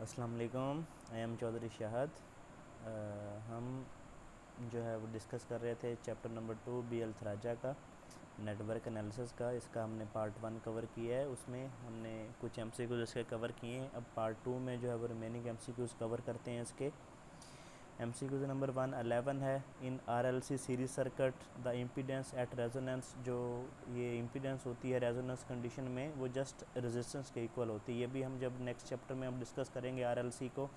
अस्सलाम वालेकुम। I am Chaudhary Shahad. हम जो है वो डिस्कस कर रहे थे चैप्टर नंबर 2 BL थराजा का नेटवर्क एनालिसिस का। इसका हमने पार्ट 1 कवर किया है, उसमें हमने कुछ MCQs इसके कवर किए हैं। अब पार्ट 2 में जो है वो रिमेनिंग MCQs कवर करते हैं इसके। MCQs नंबर 111 है, इन RLC series circuit the impedance at resonance. जो ये इम्पीडेंस होती है रेजोनेंस कंडीशन में वो जस्ट रेजिस्टेंस के इक्वल होती है। ये भी हम जब नेक्स्ट चैप्टर में हम डिस्कस करेंगे RLC को,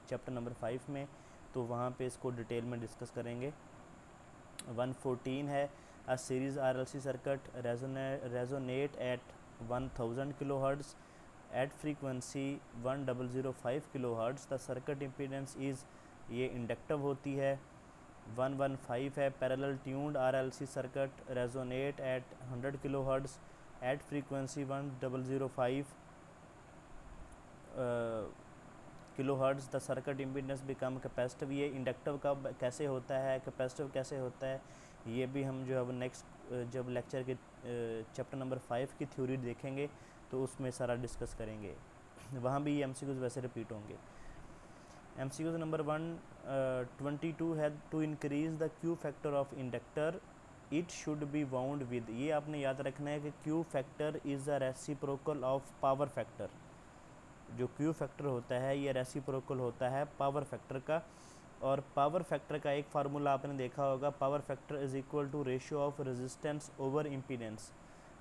चैप्टर नंबर 5 में, तो वहाँ पे इसको डिटेल में डिस्कस करेंगे। 114 है, a series RLC circuit resonate at 1000 kilo hertz at frequency 1005 kilo hertz. The circuit impedance is, ये इंडक्टिव होती है। 115 है, parallel tuned RLC circuit resonate at 100 kilo hertz at frequency 1005 kilo hertz. The circuit impedance become capacitive. ये inductive का कैसे होता है, capacitive कैसे होता है, ये भी हम जो है वो नेक्स्ट जब लेक्चर के चैप्टर नंबर 5 की थ्योरी देखेंगे तो उसमें सारा डिस्कस करेंगे। वहाँ भी ये MCQs वैसे रिपीट होंगे। MCQs नंबर 122 है, to increase the Q factor of inductor it should be bound with. ये आपने याद रखना है कि Q factor is a reciprocal of power factor. जो क्यू फैक्टर होता है ये रेसिप्रोकल होता है पावर फैक्टर का। और पावर फैक्टर का एक फार्मूला आपने देखा होगा, power factor is equal to ratio of resistance over impedance.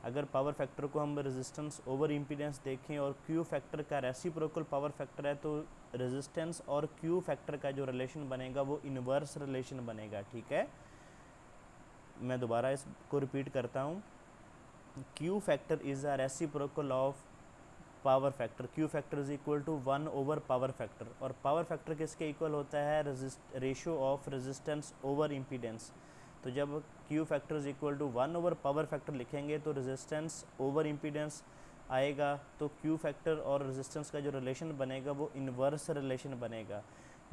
अगर पावर फैक्टर को हम रेजिस्टेंस ओवर इम्पीडेंस देखें और क्यू फैक्टर का रेसिप्रोकल पावर फैक्टर है, तो रेजिस्टेंस और क्यू फैक्टर का जो रिलेशन बनेगा वो इन्वर्स रिलेशन बनेगा। ठीक है, मैं दोबारा इसको रिपीट करता हूँ। Q factor is a reciprocal of power factor. Q factor is equal to 1 over power factor. और पावर फैक्टर किसके इक्वल होता है, ratio of resistance over impedance. तो जब Q factor is equal to 1 over power factor लिखेंगे तो resistance over impedance आएगा, तो क्यू फैक्टर और रेजिस्टेंस का जो रिलेशन बनेगा वो इन्वर्स रिलेशन बनेगा।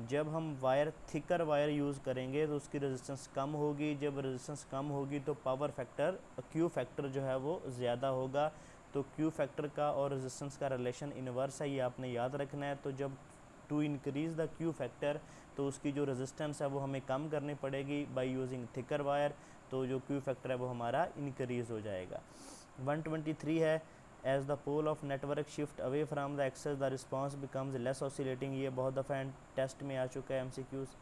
जब हम वायर थिकर वायर यूज़ करेंगे तो उसकी रेजिस्टेंस कम होगी, जब रेजिस्टेंस कम होगी तो पावर फैक्टर क्यू फैक्टर जो है वो ज़्यादा होगा। तो क्यू फैक्टर का और रेजिस्टेंस का रिलेशन इन्वर्स है, ये आपने याद रखना है। तो जब to increase the Q factor, तो उसकी जो रेजिस्टेंस है वो हमें कम करनी पड़ेगी बाय यूजिंग थिकर वायर, तो जो क्यू फैक्टर है वो हमारा इंक्रीज़ हो जाएगा। 123 है, as the pole of network shift away from the axis the response becomes less oscillating. ये बहुत दफ़ा टेस्ट में आ चुका है MCQs।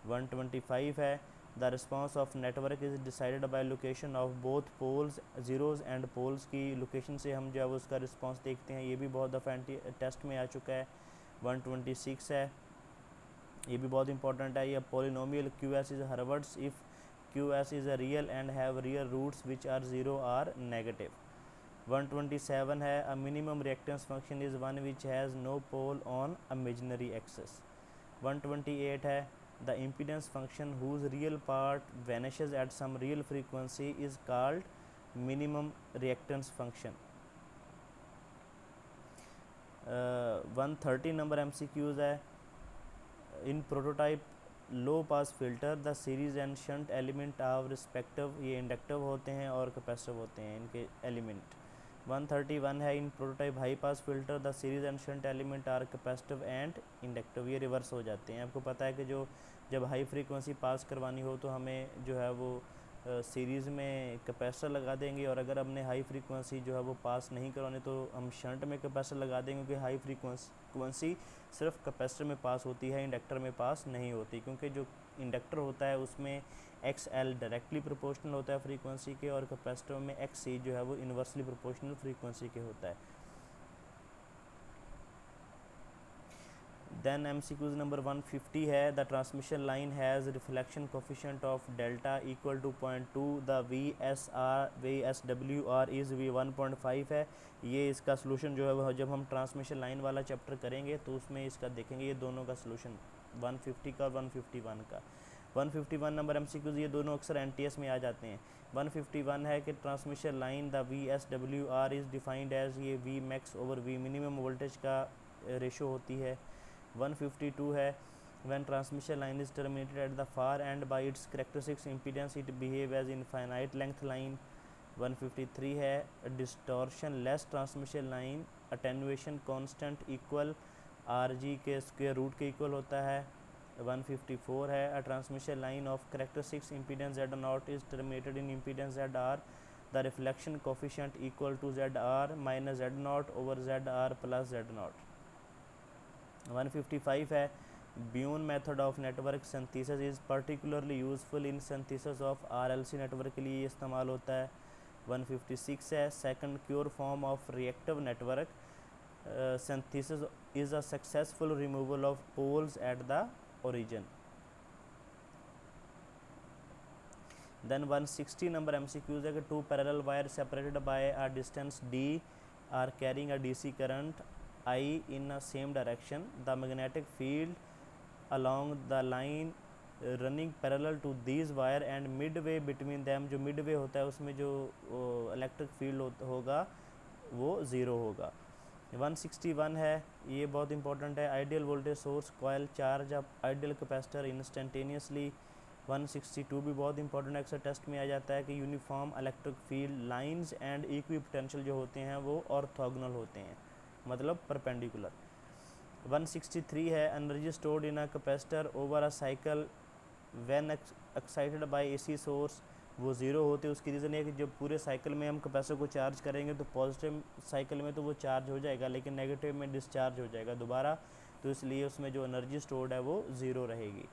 125 है, the response of network is decided by location of both poles, zeros and poles की location से हम जो है उसका रिस्पॉन्स देखते हैं। ये भी बहुत दफ़ा टेस्ट में आ चुका है। 126 है, ये भी बहुत इंपॉर्टेंट है। ये polynomial QS is Hurwitz if QS is a real and have real roots which are zero or negative. 127 है, a minimum reactance function is one which has no pole on imaginary axes. 128 है, the impedance function whose real part vanishes at some real frequency is called minimum reactance function. 130 number MCQs है, in prototype low pass filter the series and shunt element of respective, ये inductive होते हैं और capacitive होते हैं इनके element. 131 है, in prototype high pass filter the series and shunt element are capacitive and inductive, ये रिवर्स हो जाते हैं। आपको पता है कि जो जब हाई फ्रीक्वेंसी पास करवानी हो तो हमें जो है वो सीरीज़ में कैपेसिटर लगा देंगे, और अगर हमने हाई फ्रीक्वेंसी जो है वो पास नहीं करवानी तो हम शंट में कैपेसिटर लगा देंगे, क्योंकि हाई फ्रीक्वेंसी सिर्फ कैपेसिटर में पास होती है, इंडक्टर में पास नहीं होती। क्योंकि जो इंडक्टर होता है उसमें XL डायरेक्टली प्रोपोर्शनल होता है फ्रीक्वेंसी के, और कैपेसिटर में XC जो है वो इन्वर्सली प्रोपोर्शनल फ्रीक्वेंसी के होता है। देन MCQs नंबर 150 है, the transmission line has reflection coefficient of delta equal to 0.2, the VSWR is V 1.5 है। ये इसका सोल्यूशन जो है वो जब हम ट्रांसमिशन लाइन वाला चैप्टर करेंगे तो उसमें इसका देखेंगे, ये दोनों का सोल्यूशन 150 का और 151 का। 151 नंबर MCQs, ये दोनों अक्सर NTS में आ जाते हैं। 151 है कि transmission line the VSWR is defined as, ये V max over V minimum voltage का रेशो होती है। 152 है, when transmission line is terminated at the far end by its characteristics impedance it behave as infinite length line। 153 है, distortion less transmission line attenuation constant equal R G के square root के equal होता है। 154 है, a transmission line of characteristics impedance Z naught is terminated in impedance Z R, the reflection coefficient equal to Z R minus Z naught over Z R plus Z naught. 155 है, Brune method of network synthesis is particularly useful in synthesis of RLC network के लिए ये इस्तेमाल होता है। 156 है, second cure form of reactive network synthesis is a successful removal of poles at the origin. Then 160 number MCQs है कि two parallel wires separated by a distance d are carrying a DC current I in a same direction. The magnetic field along the line running parallel to these wire and midway between them, जो midway होता है उसमें जो electric field होगा वो zero होगा। 161 है, ये बहुत इंपॉर्टेंट है, ideal voltage source coil charge up ideal capacitor instantaneously. 162 भी बहुत इंपॉर्टेंट है, अक्सर टेस्ट में आ जाता है कि uniform electric field lines and equi potential जो होते हैं वो ऑर्थोगोनल होते हैं, मतलब परपेंडिकुलर। 163 है, energy stored in a capacitor over a cycle when excited by AC source, वो ज़ीरो होते हैं। उसकी रीज़न है कि जब पूरे साइकिल में हम कैपेसिटर को चार्ज करेंगे तो पॉजिटिव साइकिल में तो वो चार्ज हो जाएगा, लेकिन नेगेटिव में डिस्चार्ज हो जाएगा दोबारा, तो इसलिए उसमें जो एनर्जी स्टोर्ड है वो ज़ीरो रहेगी।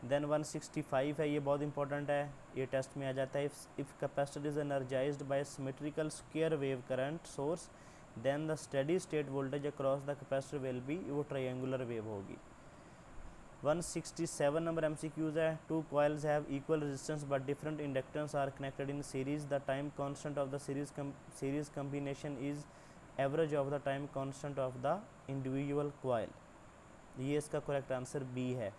देन 165 है, ये बहुत इंपॉर्टेंट है, ये टेस्ट में आ जाता है। If capacitor is energized by symmetrical square wave current source then the steady state voltage across the capacitor will be, वो ट्रायंगुलर वेव होगी। 167 नंबर MCQs है, two coils have equal resistance but different inductance are connected in series, the time constant of the series combination is average of the time constant of the individual coil, ये इसका correct answer B है।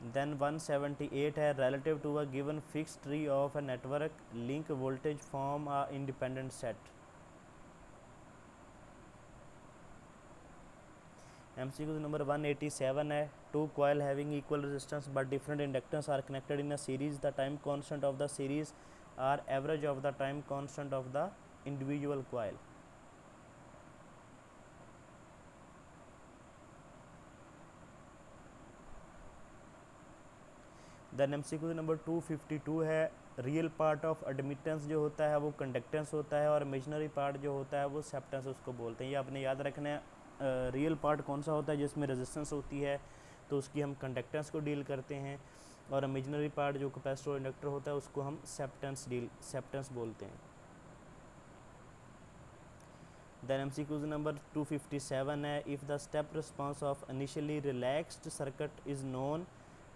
Then 178 है, relative to a given fix tree of a network link voltage form a independent set. MCQ number 187 है, two coil having equal resistance but different inductance are connected in a series, the time constant of the series are average of the time constant of the individual coil. Then MCQ number 252 है, real part of admittance जो होता है वो conductance होता है और imaginary part जो होता है वो सेप्टेंस उसको बोलते हैं। ये आपने याद रखना है, रियल पार्ट कौन सा होता है जिसमें रेजिस्टेंस होती है तो उसकी हम कंडक्टेंस को डील करते हैं, और इमेजिनरी पार्ट जो कैपेसिटर और इंडक्टर होता है उसको हम सेप्टेंस बोलते हैं। देन MCQ नंबर 257 है, if the step response of initially relaxed circuit is known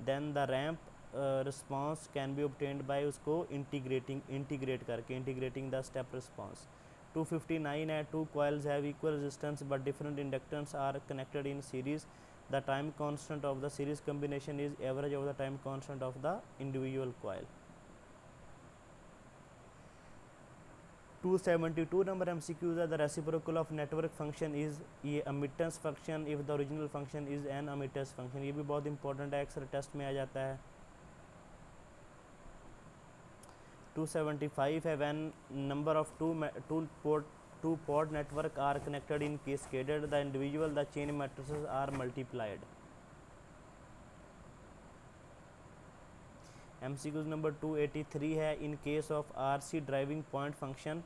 then the ramp response can be obtained by, उसको इंटीग्रेटिंग द स्टेप रिस्पॉन्स। 259 है, two coils have equal resistance but different inductance are connected in series, the time constant of the series combination is average of the time constant of the individual coil. 272 number MCQs है, the reciprocal of network function is, ये अमिटेंस function if the original function is an admittance function, ये भी बहुत important है, अक्सर test में आ जाता है। 275 है, when number of two port network are connected in cascaded the individual the chain matrices are multiplied. MCQ number 283 है, in case of RC driving point function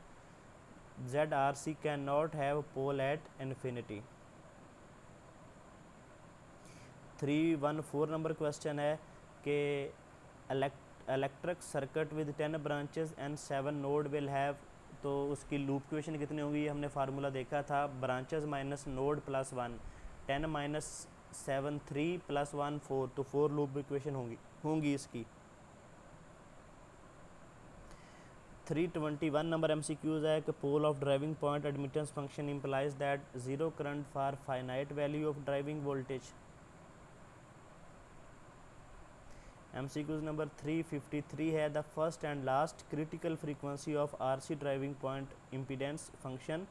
ZRC can not have pole at infinity. 314 number question है कि electric circuit with 10 branches and 7 node will have, तो उसकी loop equation कितनी होगी, ये हमने formula देखा था, branches minus node plus 1, 10 minus 7 3 plus 1 4, तो 4 लूप इक्वेशन होंगी इसकी। 321 नंबर MCQs है कि pole of driving point admittance function implies that zero current for finite value of driving voltage. MCQs number 353 है, the first and last critical frequency of RC driving point impedance function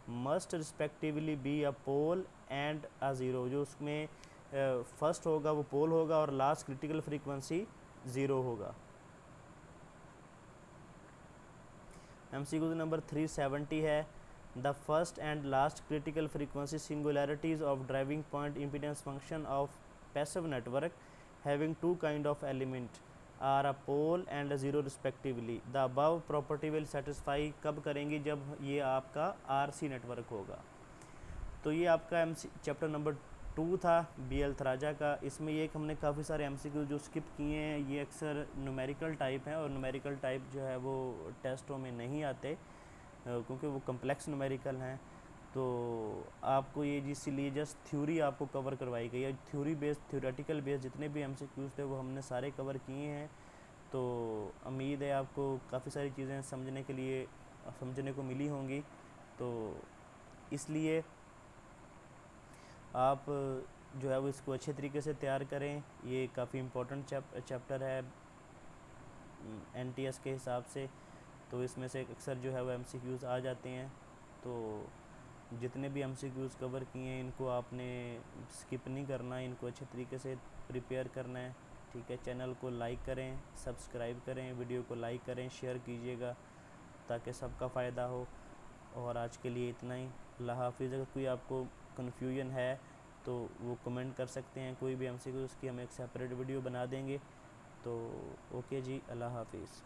must respectively be a pole and a zero, जो उसमें first होगा वो pole होगा और last critical frequency zero होगा। MCQ number 370 है, the first and last critical frequency singularities of driving point impedance function of passive network having two kind of element are a pole and a zero respectively, the above property will satisfy. कब करेंगे? जब ये आपका RC network होगा। तो ये आपका chapter number 2 था BL थराजा का। इसमें ये हमने काफ़ी सारे MCQ जो स्किप किए हैं, ये अक्सर न्यूमेरिकल टाइप हैं और न्यूमेरिकल टाइप जो है वो टेस्टों में नहीं आते क्योंकि वो कम्प्लेक्स न्यूमेरिकल हैं। तो आपको ये इसीलिए जस्ट थ्योरी आपको कवर करवाई गई है। थ्योरी बेस्ड, थ्योरेटिकल बेस्ड जितने भी MCQs थे वो हमने सारे कवर किए हैं। तो उम्मीद है आपको काफ़ी सारी चीज़ें समझने को मिली होंगी। तो इसलिए आप जो है वो इसको अच्छे तरीके से तैयार करें। ये काफ़ी इम्पोर्टेंट चैप्टर है NTS के हिसाब से। तो इसमें से अक्सर जो है वो MCQs आ जाते हैं। तो जितने भी MCQs कवर किए हैं इनको आपने स्किप नहीं करना, इनको अच्छे तरीके से प्रिपेयर करना है। ठीक है, चैनल को लाइक करें, सब्सक्राइब करें, वीडियो को लाइक करें, शेयर कीजिएगा ताकि सबका फ़ायदा हो। और आज के लिए इतना ही। अल्लाह हाफिज़। अगर कोई आपको कन्फ्यूजन है तो वो कमेंट कर सकते हैं, कोई भी MCQ उसकी हम एक सेपरेट वीडियो बना देंगे। तो ओके जी, अल्लाह हाफिज़।